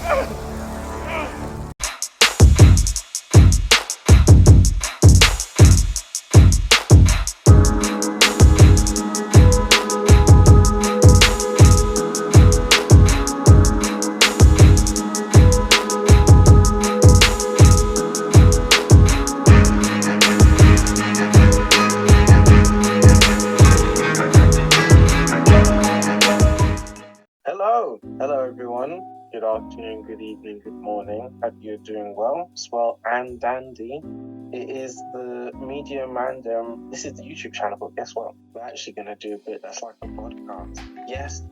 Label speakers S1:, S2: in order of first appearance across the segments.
S1: Hello everyone. Good afternoon, good evening, good morning. Hope you're doing well, swell and dandy. It is the Media Man. This is the YouTube channel, but guess what? We're actually going to do a bit that's like a podcast. Yes,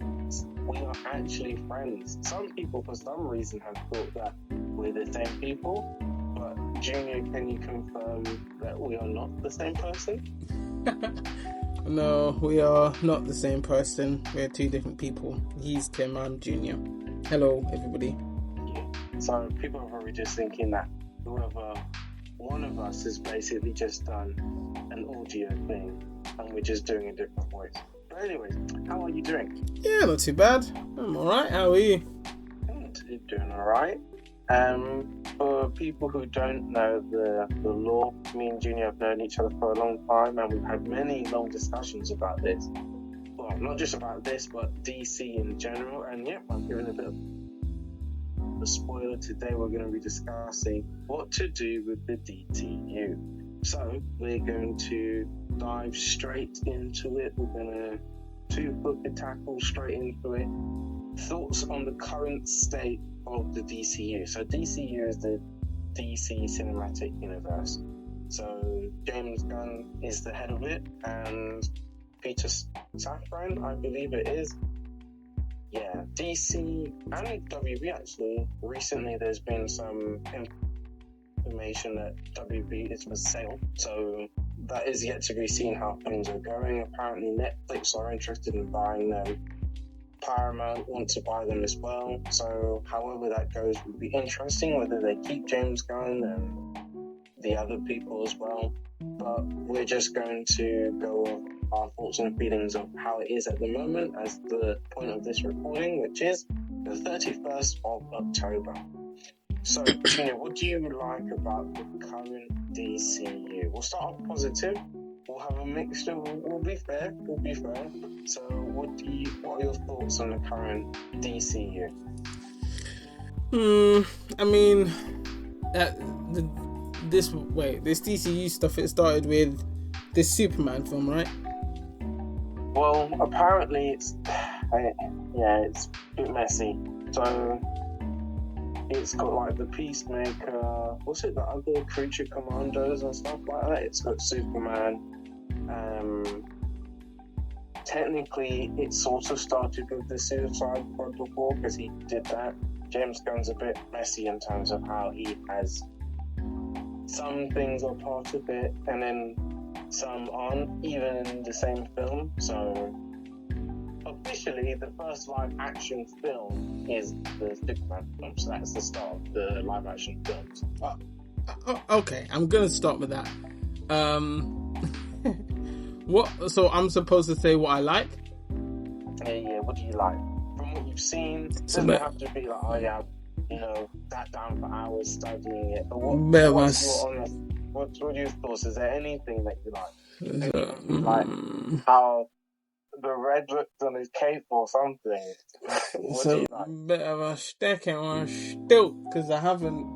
S1: we are actually friends. Some people, for some reason, have thought that we're the same people. But Junior, can you confirm that we are not the same person?
S2: No, we are not the same person. We're two different people. He's Tim, I'm Junior. Hello, everybody.
S1: Yeah. So people are probably just thinking that whoever one of us has basically just done an audio thing and we're just doing a different voice. But anyways, how are you doing?
S2: Yeah, not too bad. I'm alright. How are you?
S1: You're doing alright. For people who don't know the law, me and Junior have known each other for a long time and we've had many long discussions about this. Well, not just about this, but DC in general. And yeah, I'm giving a bit of a spoiler. Today we're going to be discussing what to do with the DCU. So we're going to dive straight into it. We're going to two-foot the tackle straight into it. Thoughts on the current state of the DCU. So DCU is the DC Cinematic Universe. So James Gunn is the head of it, and Peter Safran, I believe it is. Yeah, DC and WB actually. Recently, there's been some information that WB is for sale. So that is yet to be seen how things are going. Apparently, Netflix are interested in buying them. Paramount want to buy them as well. So however that goes will be interesting, whether they keep James Gunn and the other people as well. But we're just going to go off our thoughts and feelings of how it is at the moment as the point of this recording, which is the 31st of October. So, Junior, what do you like about the current DCU? We'll start off positive. We'll have a mixture. We'll be fair. So, what are your thoughts on the current DCU?
S2: I mean, this DCU stuff. It started with this Superman film, right?
S1: Well, apparently it's a bit messy. So it's got like the Peacemaker. What's it? The other creature commandos and stuff like that. It's got Superman. Technically, it sort of started with the Suicide Squad before because he did that. James Gunn's a bit messy in terms of how he has some things are part of it and then some aren't, even in the same film. So officially, the first live-action film is the Superman film. So that's the start of the live-action films.
S2: Okay, I'm gonna start with that. What? So I'm supposed to say what I like?
S1: Yeah. What do you like? From what you've seen, it doesn't have to be like, sat down for hours studying it. But what's your thoughts? Is there anything that you like? Like how the red looked on his cape or something? What do you like?
S2: Bit of a sticking or a stilt, because I haven't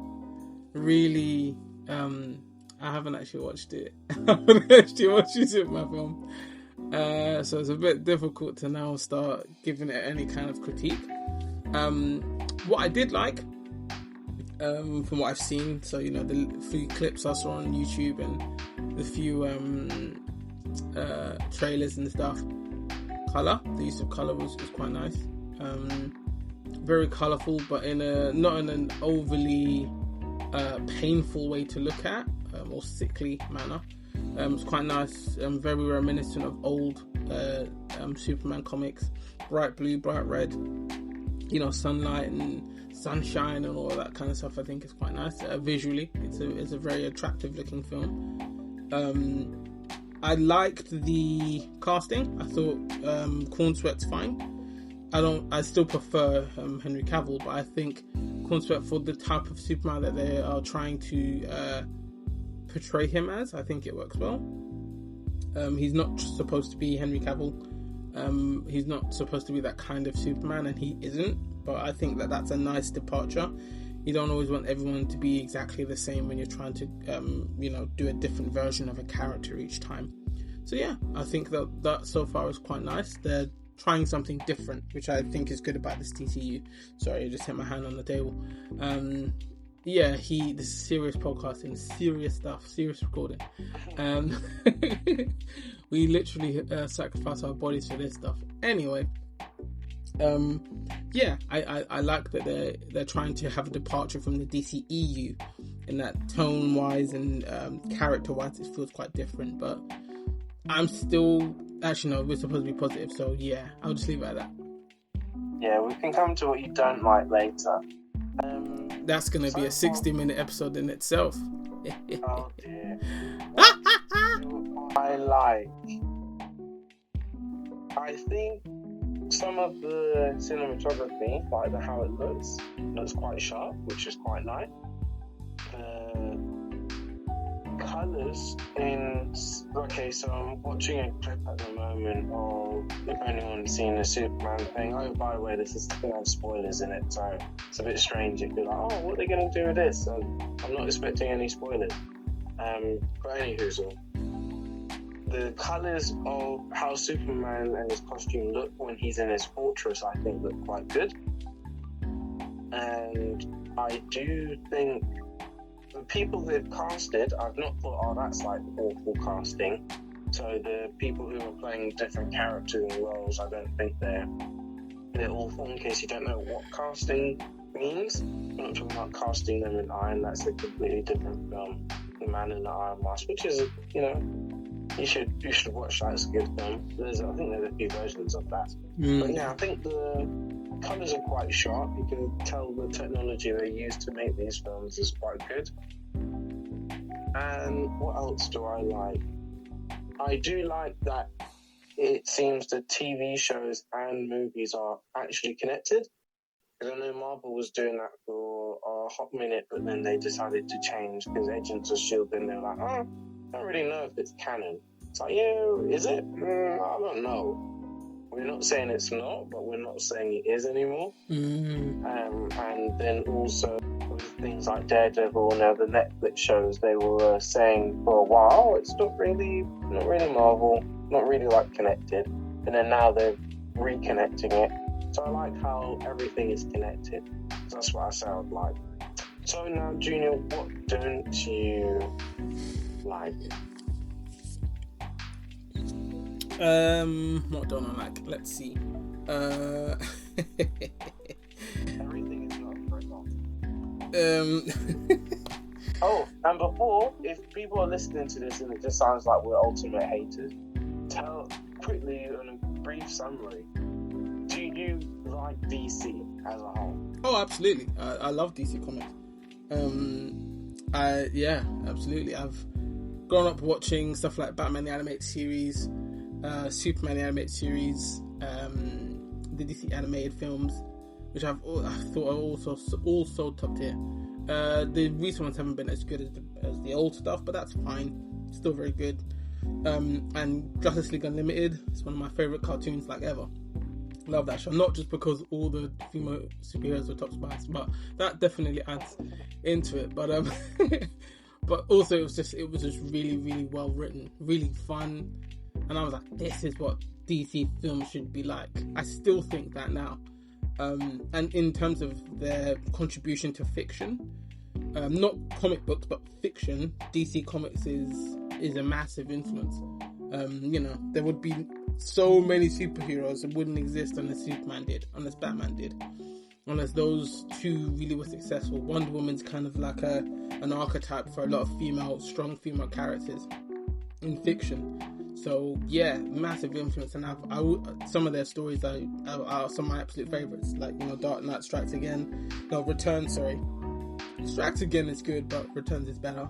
S2: really I haven't actually watched it. I haven't actually watched the Superman film. So it's a bit difficult to now start giving it any kind of critique. What I did like, from what I've seen, so the few clips I saw on YouTube and the few trailers and stuff, the use of colour was quite nice. Very colourful, but not in an overly painful way to look at, or sickly manner. It's quite nice, very reminiscent of old Superman comics. Bright blue, bright red, sunlight and sunshine and all that kind of stuff. I think is quite nice visually. It's a very attractive looking film. I liked the casting. I thought Cornsweat's fine. I still prefer Henry Cavill, but I think concept for the type of Superman that they are trying to portray him as. I think it works well. He's not supposed to be Henry Cavill. He's not supposed to be that kind of Superman, and he isn't. But I think that that's a nice departure. You don't always want everyone to be exactly the same when you're trying to, do a different version of a character each time. So yeah, I think that so far is quite nice. They're trying something different, which I think is good about this DCU. Sorry, I just hit my hand on the table. This is serious podcasting, serious stuff, serious recording. We literally sacrifice our bodies for this stuff. Anyway, I like that they're trying to have a departure from the DCEU in that tone-wise and character-wise. It feels quite different, but I'm still... Actually, no, we're supposed to be positive, so yeah, I'll just leave it at that.
S1: Yeah, we can come to what you don't like later.
S2: That's going to be a 60-minute episode in itself.
S1: Oh dear. I think some of the cinematography, like how it looks quite sharp, which is quite nice. Colours so I'm watching a clip at the moment of, if anyone's seen the Superman thing. Oh, by the way, this is going to have spoilers in it, so it's a bit strange. It'd be like, oh, what are they going to do with this? I'm not expecting any spoilers. But anywho, the colours of how Superman and his costume look when he's in his fortress, I think, look quite good. And I do think the people they've casted, I've not thought, oh, that's like awful casting. So the people who are playing different characters and roles, I don't think they're awful. In case you don't know what casting means, I'm not talking about casting them in Iron. That's a completely different film, The Man in the Iron Mask, which is, you should watch that. It's a good film. I think there's a few versions of that. But yeah, I think the colours are quite sharp. You can tell the technology they use to make these films is quite good. And what else do I like? I do like that it seems the TV shows and movies are actually connected. Because I know Marvel was doing that for a hot minute, but then they decided to change because Agents of S.H.I.E.L.D. then they're like, I don't really know if it's canon. It's like, yeah, is it? I don't know. We're not saying it's not, but we're not saying it is anymore. And then also with things like Daredevil and the Netflix shows, they were saying for a while it's not really Marvel, not really like connected, and then now they're reconnecting it. So I like how everything is connected. That's what I sound like. So now, Junior, what don't you like?
S2: What don't I like? Let's see.
S1: Everything is not very long. Oh, and before, if people are listening to this and it just sounds like we're ultimate haters, tell quickly in a brief summary, do you like DC as a whole?
S2: Oh, absolutely. I love DC Comics. Absolutely. I've grown up watching stuff like Batman the Animated Series, Superman the Animated Series, the DC animated films, which I thought are also top tier. The recent ones haven't been as good as the old stuff, but that's fine. Still very good. And Justice League Unlimited is one of my favourite cartoons ever. Love that show, not just because all the female superheroes were top spies, but that definitely adds into it. But but also it was just really, really well written, really fun, and I was like, this is what DC films should be like. I still think that now. And in terms of their contribution to fiction, not comic books but fiction, DC Comics is a massive influence. There would be so many superheroes that wouldn't exist unless unless Batman did, unless those two really were successful. Wonder Woman's kind of like an archetype for a lot of strong female characters in fiction. So yeah, massive influence, and some of their stories are some of my absolute favorites. Like Dark Knight Strikes Again. No, Returns. Sorry, Strikes Again is good, but Returns is better.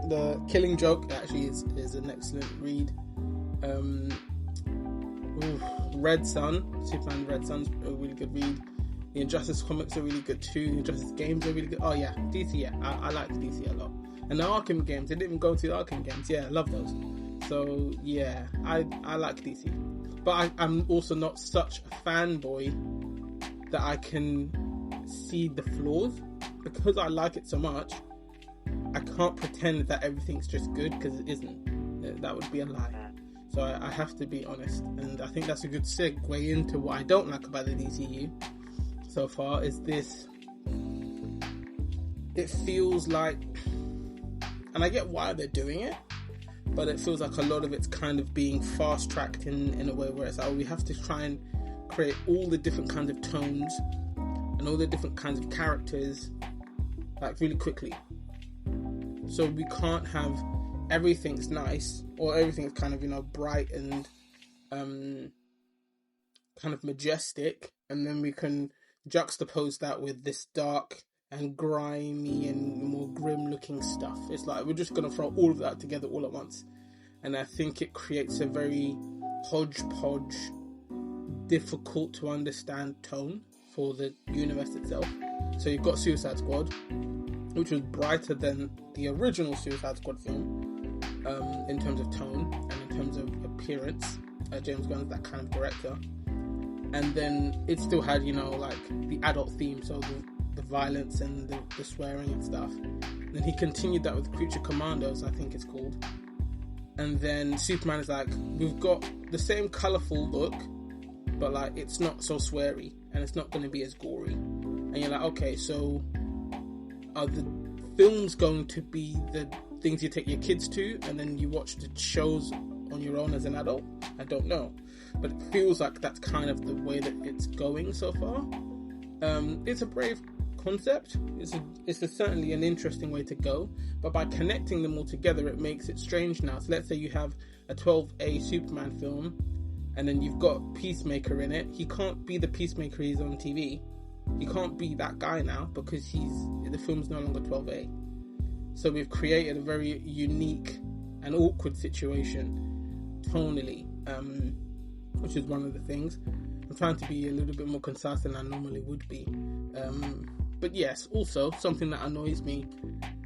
S2: The Killing Joke actually is an excellent read. Red Sun, Superman Red Sun's a really good read. The Injustice comics are really good too. The Injustice games are really good. Oh yeah, DC, yeah, I like DC a lot. And the Arkham games, they didn't even go to the Arkham games. Yeah, I love those. So yeah, I like DC. But I'm also not such a fanboy that I can see the flaws. Because I like it so much, I can't pretend that everything's just good, because it isn't. That would be a lie. So I have to be honest. And I think that's a good segue into what I don't like about the DCU so far, is this. It feels like, and I get why they're doing it, but it feels like a lot of it's kind of being fast-tracked in a way where it's like, we have to try and create all the different kinds of tones and all the different kinds of characters like really quickly. So we can't have everything's nice or everything's kind of, you know, bright and kind of majestic, and then we can juxtapose that with this dark and grimy and more grim looking stuff. It's like we're just going to throw all of that together all at once, and I think it creates a very hodgepodge, difficult to understand tone for the universe itself. So you've got Suicide Squad, which was brighter than the original Suicide Squad film, in terms of tone and in terms of appearance. James Gunn's that kind of director. And then it still had, you know, like the adult theme, so the violence and the swearing and stuff. And then he continued that with Creature Commandos, I think it's called. And then Superman is like, we've got the same colourful look, but like it's not so sweary and it's not going to be as gory. And you're like, okay, so are the films going to be the things you take your kids to and then you watch the shows on your own as an adult? I don't know, but it feels like that's kind of the way that it's going so far. It's a brave concept. It's certainly an interesting way to go, but by connecting them all together, it makes it strange now. So let's say you have a 12A Superman film, and then you've got Peacemaker in it. He can't be the Peacemaker he's on TV. He can't be that guy now because the film's no longer 12A. So we've created a very unique and awkward situation tonally, which is one of the things. I'm trying to be a little bit more concise than I normally would be. But yes, also something that annoys me,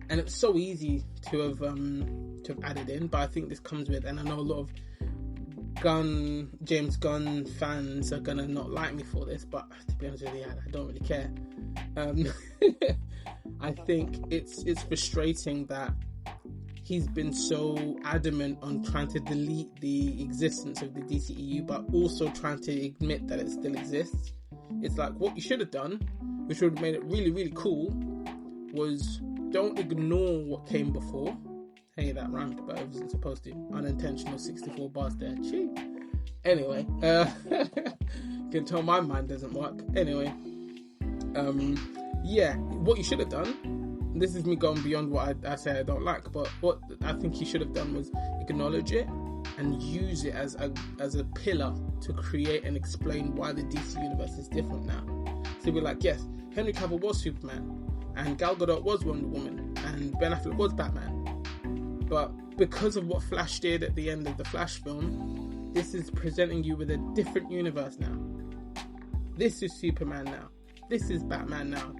S2: and it's so easy to have added in, but I think this comes with, and I know a lot of James Gunn fans are gonna not like me for this, but to be honest with you, I don't really care. I think it's frustrating that he's been so adamant on trying to delete the existence of the DCEU, but also trying to admit that it still exists. It's like, what you should have done, which would have made it really, really cool, was don't ignore what came before. Hey, that rhymed, but it wasn't supposed to. Unintentional 64 bars there. Gee. Anyway, you can tell my mind doesn't work. Anyway, yeah, what you should have done, this is me going beyond what I say I don't like, but what I think you should have done was acknowledge it and use it as a pillar to create and explain why the DC universe is different now. So we're like, yes, Henry Cavill was Superman, and Gal Gadot was Wonder Woman, and Ben Affleck was Batman. But because of what Flash did at the end of the Flash film, this is presenting you with a different universe now. This is Superman now. This is Batman now.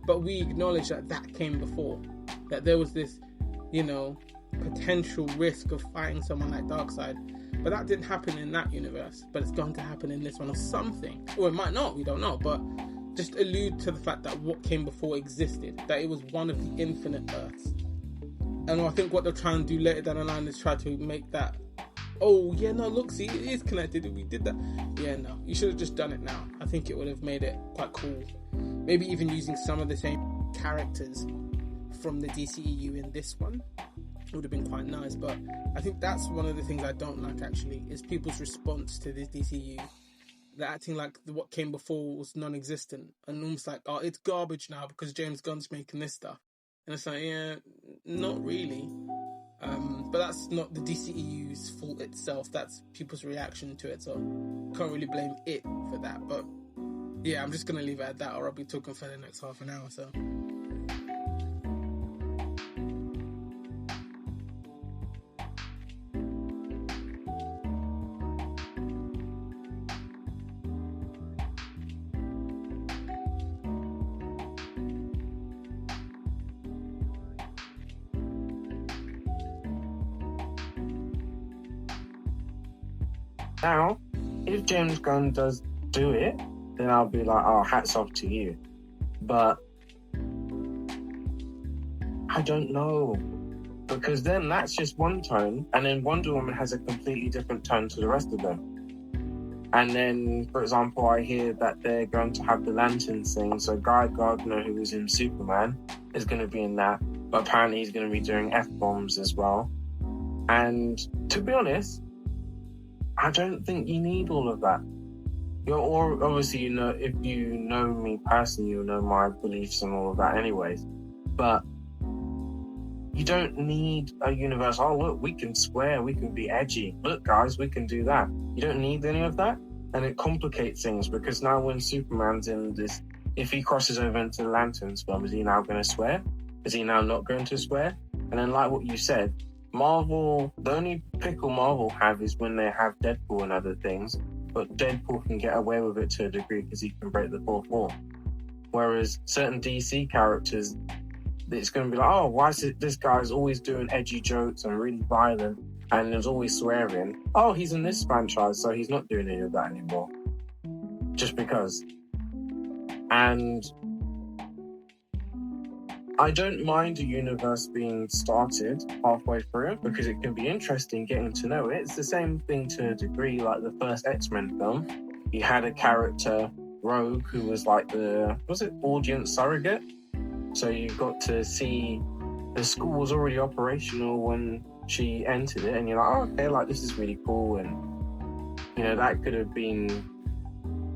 S2: But we acknowledge that came before. That there was this, you know, potential risk of fighting someone like Darkseid. But that didn't happen in that universe. But it's going to happen in this one or something. Or it might not, we don't know. But just allude to the fact that what came before existed. That it was one of the infinite Earths. And I think what they're trying to do later down the line is try to make that, oh yeah, no, look, see, it is connected, we did that. Yeah, no, you should have just done it now. I think it would have made it quite cool. Maybe even using some of the same characters from the DCEU in this one would have been quite nice. But I think that's one of the things I don't like, actually, is people's response to this DCEU. They're acting like what came before was non-existent, and almost like, oh, it's garbage now because James Gunn's making this stuff. And it's like, yeah, not really. But that's not the DCEU's fault itself. That's people's reaction to it. So can't really blame it for that. But yeah, I'm just going to leave it at that, or I'll be talking for the next half an hour. So
S1: Now, if James Gunn does do it, then I'll be like, oh, hats off to you. But I don't know. Because then that's just one tone, and then Wonder Woman has a completely different tone to the rest of them. And then, for example, I hear that they're going to have the Lanterns thing. So Guy Gardner, who was in Superman, is going to be in that. But apparently he's going to be doing F-bombs as well. And to be honest, I don't think you need all of that. Or obviously, you know, if you know me personally, you know my beliefs and all of that anyways. But you don't need a universe. Oh, look, we can swear, we can be edgy. Look, guys, we can do that. You don't need any of that. And it complicates things because now when Superman's in this, if he crosses over into the Lanterns film, is he now going to swear? Is he now not going to swear? And then like what you said, Marvel, the only pickle Marvel have is when they have Deadpool and other things. But Deadpool can get away with it to a degree because he can break the fourth wall. Whereas certain DC characters, it's going to be like, oh, why is it this guy's always doing edgy jokes and really violent and there's always swearing? Oh, he's in this franchise, so he's not doing any of that anymore. Just because. And I don't mind a universe being started halfway through because it can be interesting getting to know it. It's the same thing to a degree like the first X-Men film. You had a character, Rogue, who was like audience surrogate? So you got to see the school was already operational when she entered it, and you're like, oh, okay, like this is really cool, and you know that could have been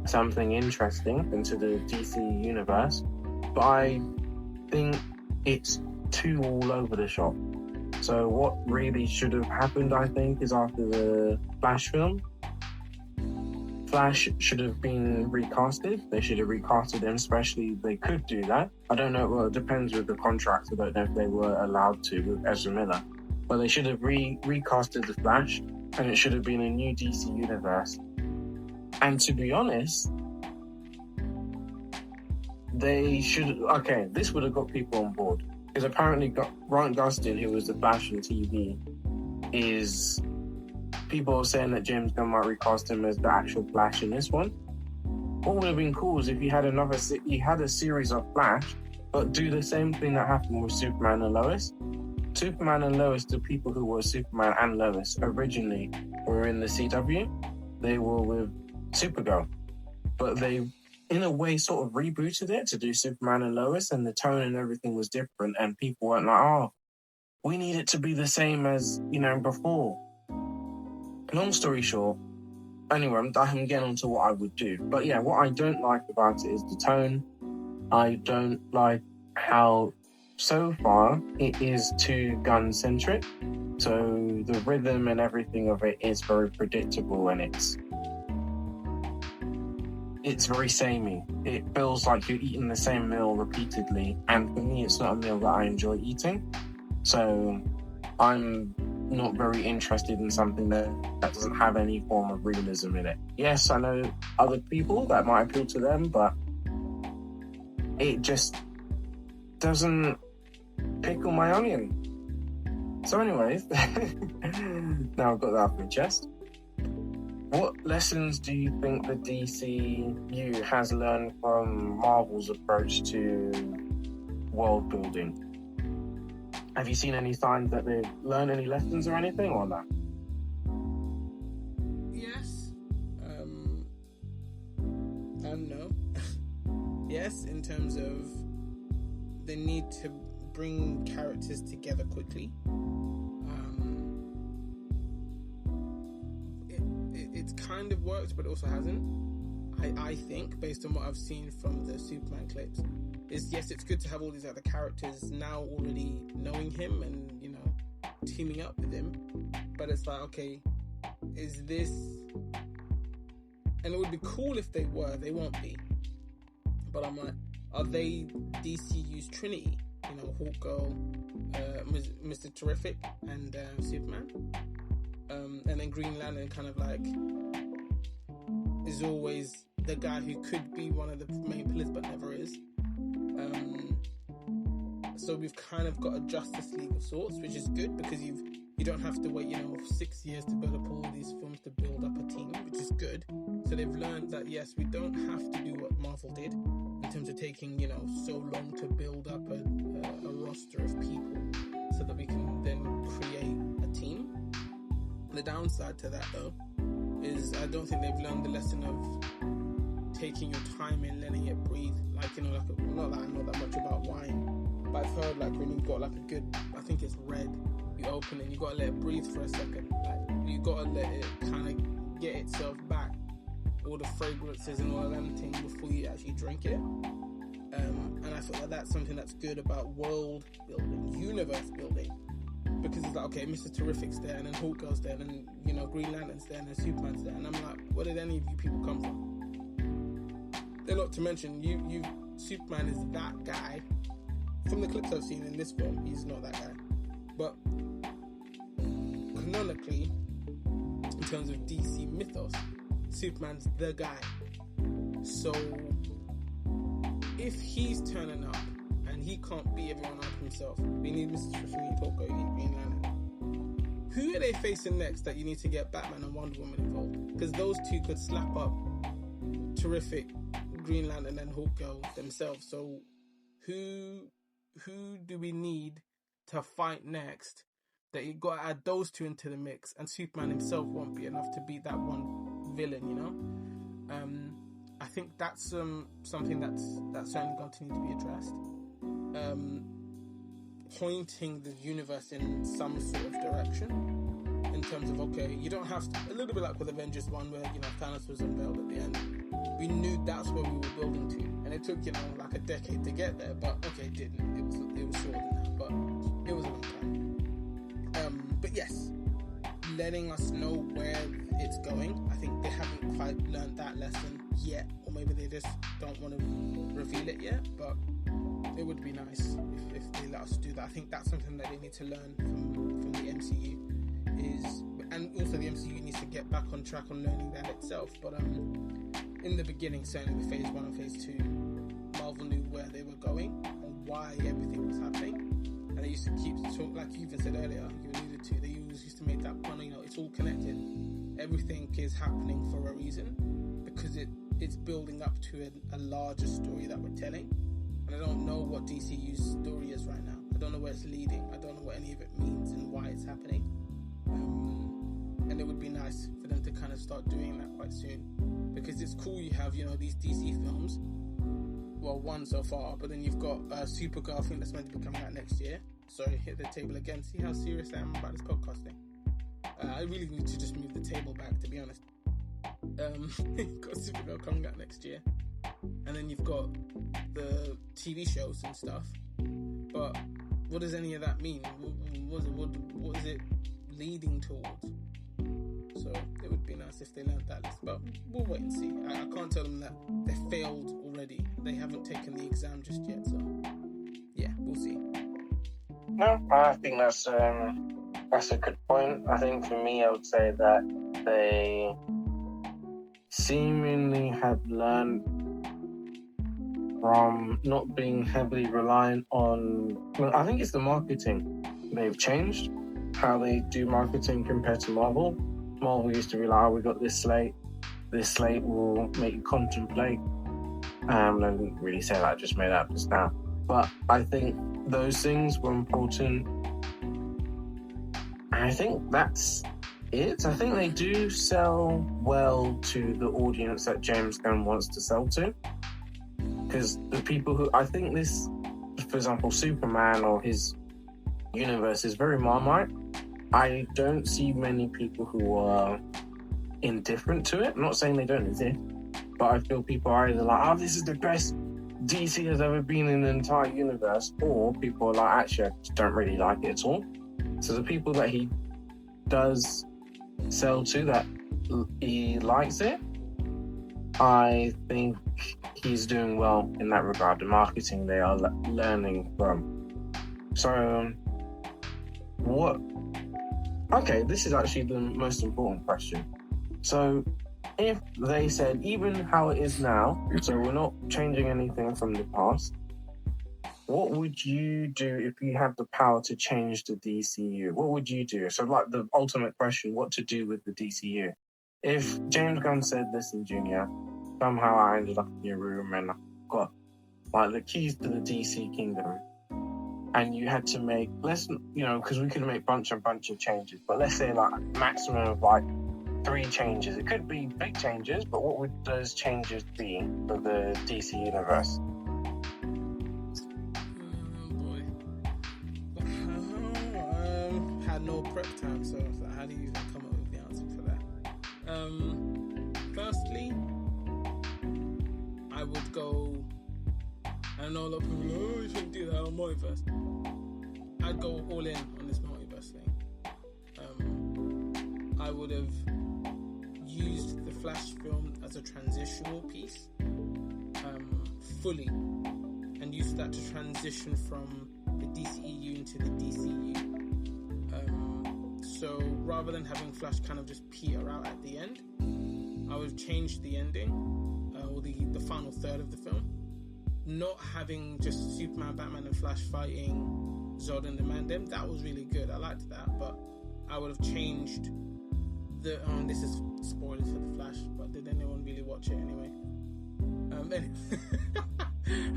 S1: something interesting into the DC universe. But I think it's too all over the shop. So what really should have happened, I think, is after the Flash film, Flash should have been recasted. They should have recasted him, especially if they could do that. I don't know, well, it depends with the contract. I don't know if they were allowed to with Ezra Miller. But they should have recasted the Flash, and it should have been a new DC universe. And to be honest, they should... Okay, this would have got people on board. Because apparently Grant Gustin, who was the Flash on TV, is... People are saying that James Gunn might recast him as the actual Flash in this one. What would have been cool is if you had a series of Flash, but do the same thing that happened with Superman and Lois. Superman and Lois, the people who were Superman and Lois originally were in the CW. They were with Supergirl, but they, in a way, sort of rebooted it to do Superman and Lois, and the tone and everything was different, and people weren't like, oh, we need it to be the same as, you know, before. Long story short, anyway, I'm getting on to what I would do. But yeah, what I don't like about it is the tone. I don't like how, so far, it is too gun-centric. So the rhythm and everything of it is very predictable, and it's very samey. It feels like you're eating the same meal repeatedly, and for me, it's not a meal that I enjoy eating. So I'm not very interested in something that doesn't have any form of realism in it. Yes, I know other people that might appeal to them, but it just doesn't pickle my onion. So anyways, now I've got that off my chest. What lessons do you think the DCU has learned from Marvel's approach to world building? Have you seen any signs that they've learned any lessons or anything, or not?
S2: Yes. No. Yes, in terms of the need to bring characters together quickly. It's kind of worked, but it also hasn't. I think, based on what I've seen from the Superman clips, it's good to have all these other characters now already knowing him and, you know, teaming up with him. But it's like, okay, is this... And it would be cool if they were. They won't be. But I'm like, are they DCU's Trinity? You know, Hawkgirl, Mr. Terrific, and Superman. And then Green Lantern kind of like is always the guy who could be one of the main pillars but never is. So we've kind of got a Justice League of sorts, which is good because you don't have to wait, 6 years to build up all these films to build up a team, which is good. So they've learned that, yes, we don't have to do what Marvel did in terms of taking, so long to build up a roster of people so that we can then create a team. The downside to that, though, is I don't think they've learned the lesson of taking your time and letting it breathe. Not that I know that much about wine, but I've heard, when you've got, a good, I think it's red, you open it, you got to let it breathe for a second. You got to let it kind of get itself back, all the fragrances and all of them things before you actually drink it. And I feel like that's something that's good about world building, universe building, because it's okay, Mr. Terrific's there, and then Hulk Girl's there, and then Green Lantern's there, and then Superman's there, and I'm like, where did any of you people come from? Then not to mention, Superman is that guy. From the clips I've seen in this film, he's not that guy. But canonically, in terms of DC mythos, Superman's the guy. So if he's turning up and he can't beat everyone up himself, we need Mr. Terrific, we need Hulk, we need Green Lantern. Who are they facing next that you need to get Batman and Wonder Woman involved? Because those two could slap up Terrific, Green Lantern, and Hulk Girl themselves. So who do we need to fight next? That you got to add those two into the mix, and Superman himself won't be enough to beat that one villain. I think that's something that's certainly going to need to be addressed. Pointing the universe in some sort of direction, in terms of, okay, you don't have to, a little bit like with Avengers 1 where Thanos was unveiled at the end. We knew that's where we were building to, and it took a decade to get there, but okay, it didn't. It was shorter than that, but it was a long time. But yes, letting us know where it's going. I think they haven't quite learned that lesson yet, or maybe they just don't want to reveal it yet, but it would be nice if they let us do that. I think that's something that they need to learn from the MCU, and also the MCU needs to get back on track on learning that itself. But in the beginning, certainly with phase 1 and phase 2, Marvel knew where they were going and why everything was happening, and they used to keep talk, like you even said earlier, you alluded to, they used to make that point, it's all connected. Everything is happening for a reason, because it's building up to a larger story that we're telling. And I don't know what DCU's story is right now. I don't know where it's leading. I don't know what any of it means and why it's happening. And it would be nice for them to kind of start doing that quite soon, because it's cool you have these DC films, well, one so far, but then you've got Supergirl, I think that's meant to be coming out next year. Sorry, hit the table again. See how serious I am about this podcasting. I really need to just move the table back, to be honest. Got Supergirl coming out next year, and then you've got the TV shows and stuff. But what does any of that mean? What is it leading towards? So it would be nice if they learned that lesson, but we'll wait and see. I can't tell them that they failed already. They haven't taken the exam just yet, so yeah, we'll see.
S1: No, I think that's a good point. I think for me, I would say that they seemingly have learned from not being heavily reliant on, I think it's the marketing. They've changed how they do marketing compared to Marvel. Marvel used to be like, we got this slate will make you contemplate. I didn't really say that, just made that just now. But I think those things were important. And I think that's it. I think they do sell well to the audience that James Gunn wants to sell to. Because the people who, I think this, for example, Superman or his universe is very Marmite. I don't see many people who are indifferent to it. I'm not saying they don't exist, but I feel people are either like, this is the best DC has ever been in the entire universe, or people are like, actually, I just don't really like it at all. So the people that he does sell to, that he likes it, I think he's doing well in that regard. The marketing they are learning from. So, okay, this is actually the most important question. So, if they said, even how it is now, so we're not changing anything from the past, what would you do if you had the power to change the DCU? What would you do? So, like the ultimate question, what to do with the DCU? If James Gunn said, listen, Junior, somehow I ended up in your room and I got like the keys to the DC kingdom, and you had to make, because we could make bunch of changes, but let's say like maximum of like 3 changes. It could be big changes, but what would those changes be for the DC universe?
S2: Boy. Had no prep time, so how do you come up with the answer for that? Firstly, I would go. I know a lot of people go, oh, you shouldn't do that on multiverse. I'd go all in on this multiverse thing. I would have used the Flash film as a transitional piece, fully, and used that to transition from the DCEU into the DCU. So rather than having Flash kind of just peter out at the end, I would have changed the ending, or the final third of the film. Not having just Superman, Batman, and Flash fighting Zod and the Man-Dem, that was really good. I liked that, but I would have changed the. This is spoilers for the Flash, but did anyone really watch it anyway?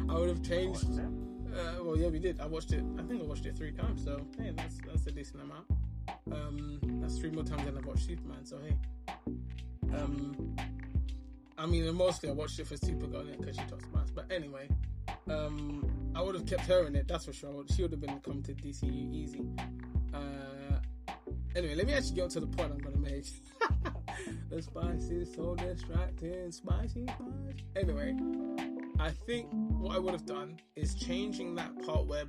S2: I would have changed. Well, yeah, we did. I watched it. I think I watched it 3 times. So hey, that's a decent amount. That's 3 more times than I've watched Superman. So hey. I mean, mostly I watched it for Supergirl because she talks about it. But anyway, I would have kept her in it, that's for sure. She would have been come to DCU easy. Anyway, let me actually get to the point I'm going to make. The spice is so distracting. Spicy. Anyway, I think what I would have done is changing that part where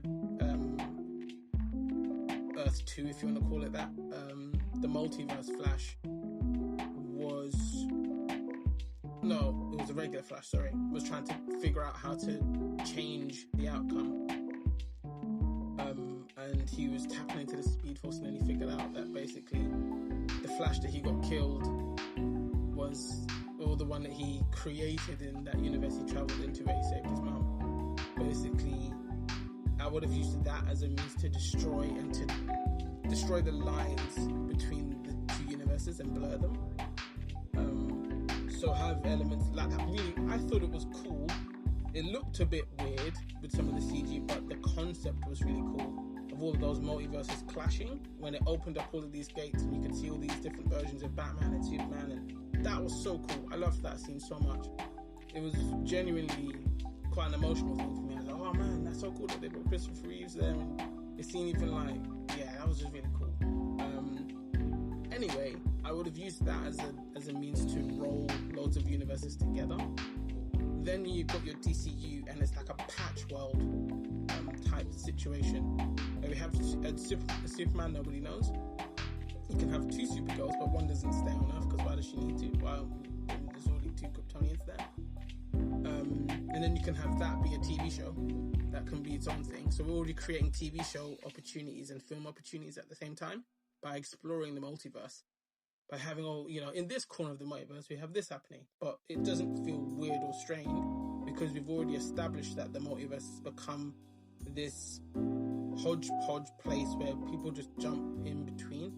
S2: Earth 2, if you want to call it that, the multiverse Flash was... No, it was a regular Flash, sorry. Was trying to figure out how to change the outcome. And he was tapping into the Speed Force, and then he figured out that basically the Flash that he got killed was, or the one that he created in that universe he travelled into where he saved his mom. Basically, I would have used that as a means to destroy the lines between the 2 universes and blur them. So have elements like that. Really, I thought it was cool. It looked a bit weird with some of the CG, but the concept was really cool. Of all of those multiverses clashing, when it opened up all of these gates and you could see all these different versions of Batman and Superman, and that was so cool. I loved that scene so much. It was genuinely quite an emotional thing for me. I was like, oh man, that's so cool that they put Christopher Reeves there, and it seemed even like, yeah, that was just really cool. Anyway, I would have used that as a means to roll loads of universes together. Then you've got your DCU, and it's like a patch world type situation. Where we have a Superman nobody knows. You can have 2 Supergirls, but one doesn't stay on Earth because why does she need to? Well, there's already 2 Kryptonians there. And then you can have that be a TV show. That can be its own thing. So we're already creating TV show opportunities and film opportunities at the same time by exploring the multiverse. By having all, in this corner of the multiverse, we have this happening. But it doesn't feel weird or strained because we've already established that the multiverse has become this hodgepodge place where people just jump in between.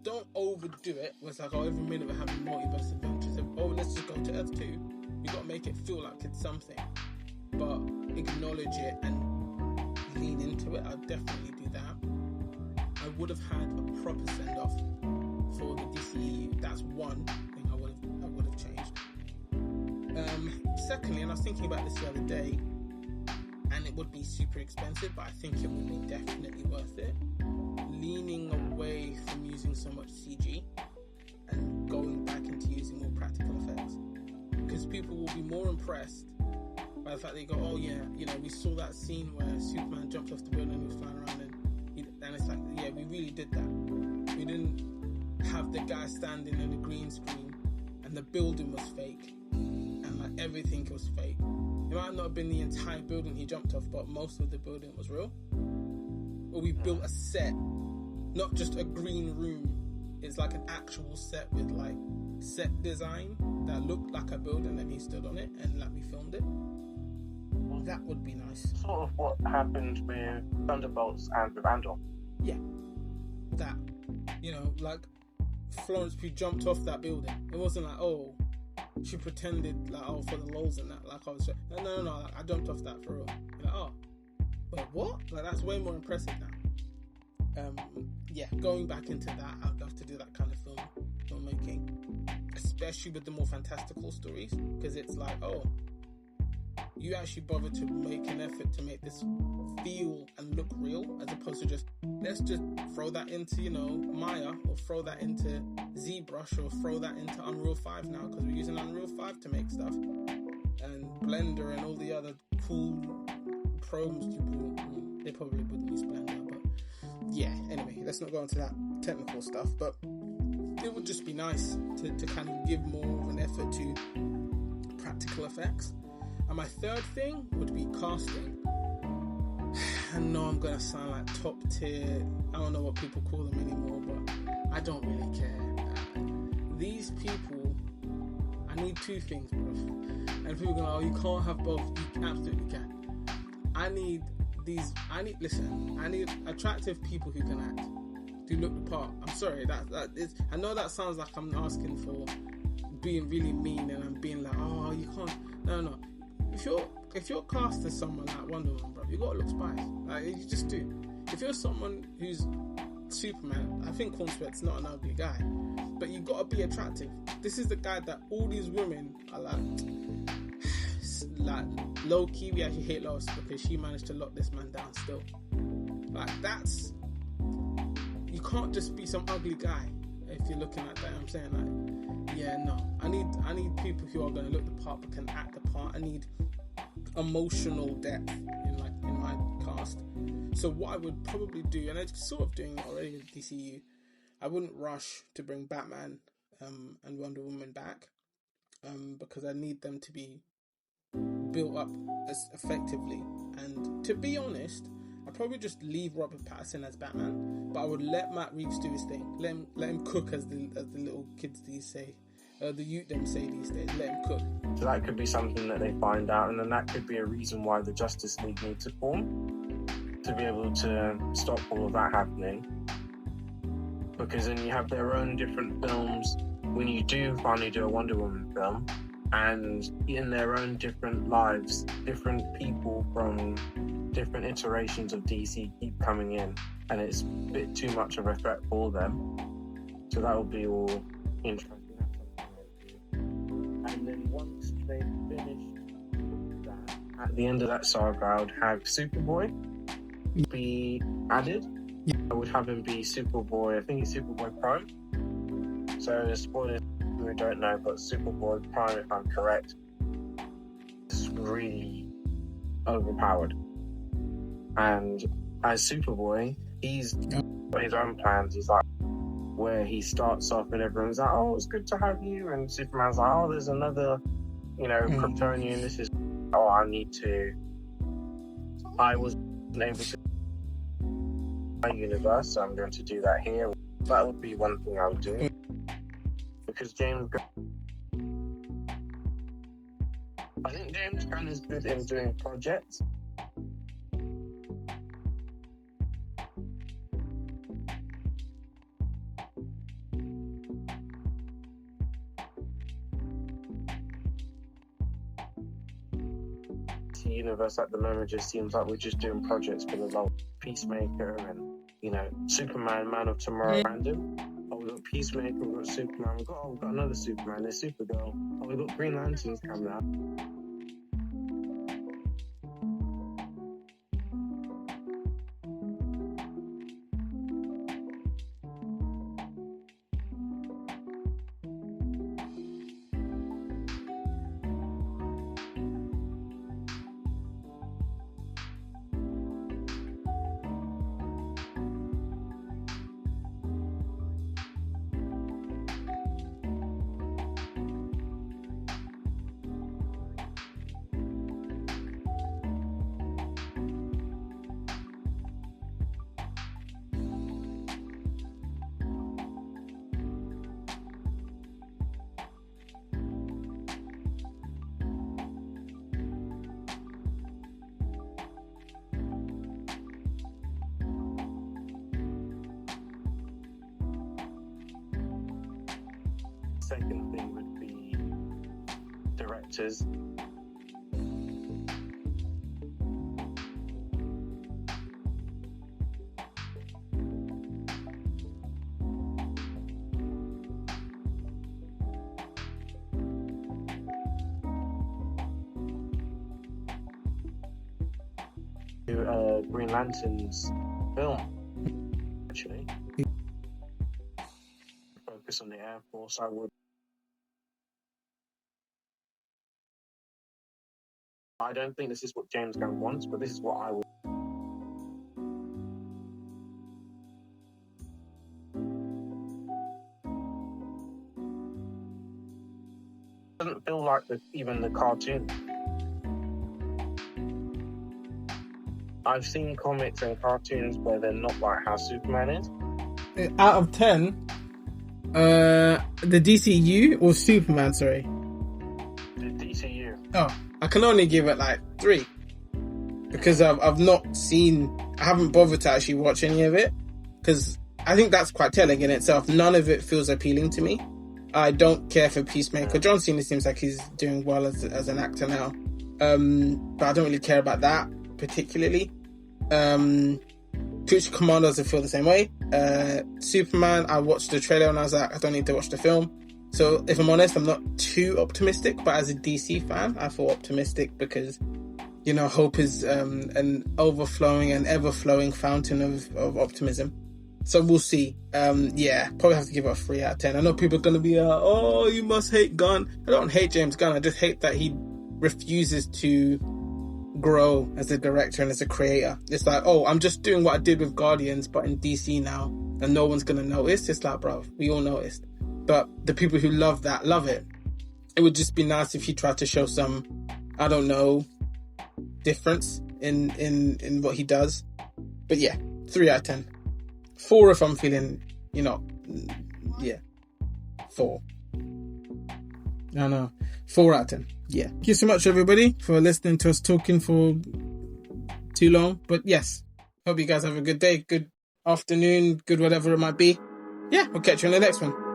S2: Don't overdo it. It's like, every minute we're having multiverse adventures. Let's just go to Earth 2. We've got to make it feel like it's something. But acknowledge it and lean into it. I'll definitely do that. I would have had a proper send-off for the DCEU. That's one thing I would have changed. Secondly, and I was thinking about this the other day, and it would be super expensive, but I think it would be definitely worth it. Leaning away from using so much CG and going back into using more practical effects, because people will be more impressed by the fact they go, oh yeah, we saw that scene where Superman jumped off the building and he was flying around, and it's like, yeah, we really did that. We didn't have the guy standing on the green screen and the building was fake and like everything was fake. It might not have been the entire building he jumped off, but most of the building was real. Or we built a set, not just a green room. It's like an actual set with like set design that looked like a building and he stood on it and like we filmed it. That would be nice.
S1: Sort of what happened with Thunderbolts and with Andor.
S2: Yeah, that, like Florence Pugh jumped off that building. It wasn't like, oh, she pretended like, oh, for the lols and that. Like, I was no, like, I jumped off that for real. Like, oh, wait, what? Like, that's way more impressive now. Yeah, going back into that, I'd love to do that kind of filmmaking, especially with the more fantastical stories, because it's like, oh, you actually bother to make an effort to make this feel and look real, as opposed to just, let's just throw that into, Maya, or throw that into ZBrush, or throw that into Unreal 5 now, because we're using Unreal 5 to make stuff, and Blender and all the other cool programs. They probably wouldn't use Blender, but yeah, anyway, let's not go into that technical stuff, but it would just be nice to kind of give more of an effort to practical effects. And my third thing would be casting. I know I'm going to sound like top tier, I don't know what people call them anymore, but I don't really care. These people, I need two things, bro. And people go, oh, you can't have both. You absolutely can. I need attractive people who can act, who look the part. I'm sorry, that is, I know that sounds like I'm asking for being really mean, and I'm being like, oh, you can't. No. If you're cast as someone like Wonder Woman, bro, you gotta look spice. Like, you just do. If you're someone who's Superman, I think Corn Sweat's not an ugly guy, but you gotta be attractive. This is the guy that all these women are like low key. We actually hate Lois because she managed to lock this man down still. Like, that's, you can't just be some ugly guy if you're looking at that. I'm saying, like, yeah, no. I need people who are gonna look the part but can act the part. I need emotional depth in my cast. So what I would probably do, and I'm sort of doing it already with DCU, I wouldn't rush to bring Batman and Wonder Woman back, because I need them to be built up as effectively. And to be honest, I'd probably just leave Robert Pattinson as Batman, but I would let Matt Reeves do his thing. Let him cook, as the little kids these say. The youth them say these days, let him cook.
S1: So that could be something that they find out, and then that could be a reason why the Justice League needs to form, to be able to stop all of that happening. Because then you have their own different films when you do finally do a Wonder Woman film, and in their own different lives, different people from different iterations of DC keep coming in, and it's a bit too much of a threat for them. So that will be all interesting. And then once they finish that, at the end of that saga, I would have Superboy be added. I would have him be Superboy, I think it's Superboy Prime. So, spoilers, we don't know, but Superboy Prime, if I'm correct, is really overpowered. And as Superboy, he's got his own plans. He's like, where he starts off and everyone's like, oh, it's good to have you. And Superman's like, oh, there's another, Kryptonian. This is, I wasn't able to my universe, so I'm going to do that here. That would be one thing I would do. Because I think James Gunn is good in doing projects. The universe at the moment just seems like we're just doing projects for the long. Peacemaker and Superman, Man of Tomorrow, random. Oh, we've got Peacemaker, we've got Superman, we've got another Superman, there's Supergirl. Oh, we've got Green Lanterns coming out. second thing would be directors. Green Lantern's film, actually. Focus on the Air Force, I would. I don't think this is what James Gunn wants, but this is what I would. It doesn't feel like even the cartoon. I've seen comics and cartoons where they're not like how Superman is.
S2: Out of 10, the DCU or Superman, sorry?
S1: The DCU.
S2: Oh, I can only give it like 3. Because I've not seen, I haven't bothered to actually watch any of it. Because I think that's quite telling in itself. None of it feels appealing to me. I don't care for Peacemaker. John Cena seems like he's doing well as an actor now. But I don't really care about that particularly. Creature Commander doesn't feel the same way. Superman, I watched the trailer and I was like, I don't need to watch the film. So if I'm honest, I'm not too optimistic, but as a DC fan, I feel optimistic because, you know, hope is an overflowing and ever-flowing fountain of optimism. So we'll see. Yeah, probably have to give it a 3 out of 10. I know people are going to be, oh, you must hate Gunn. I don't hate James Gunn. I just hate that he refuses to grow as a director and as a creator. It's like, oh, I'm just doing what I did with Guardians, but in DC now, and no one's going to notice. It's like, bro, we all noticed. But the people who love that, love it. It would just be nice if he tried to show some, I don't know, difference in what he does. But yeah, 3 out of 10. 4 if I'm feeling, you know, yeah, 4. I know. 4 out of 10. Yeah. Thank you so much, everybody, for listening to us talking for too long. But yes, hope you guys have a good day, good afternoon, good whatever it might be. Yeah, we'll catch you in the next one.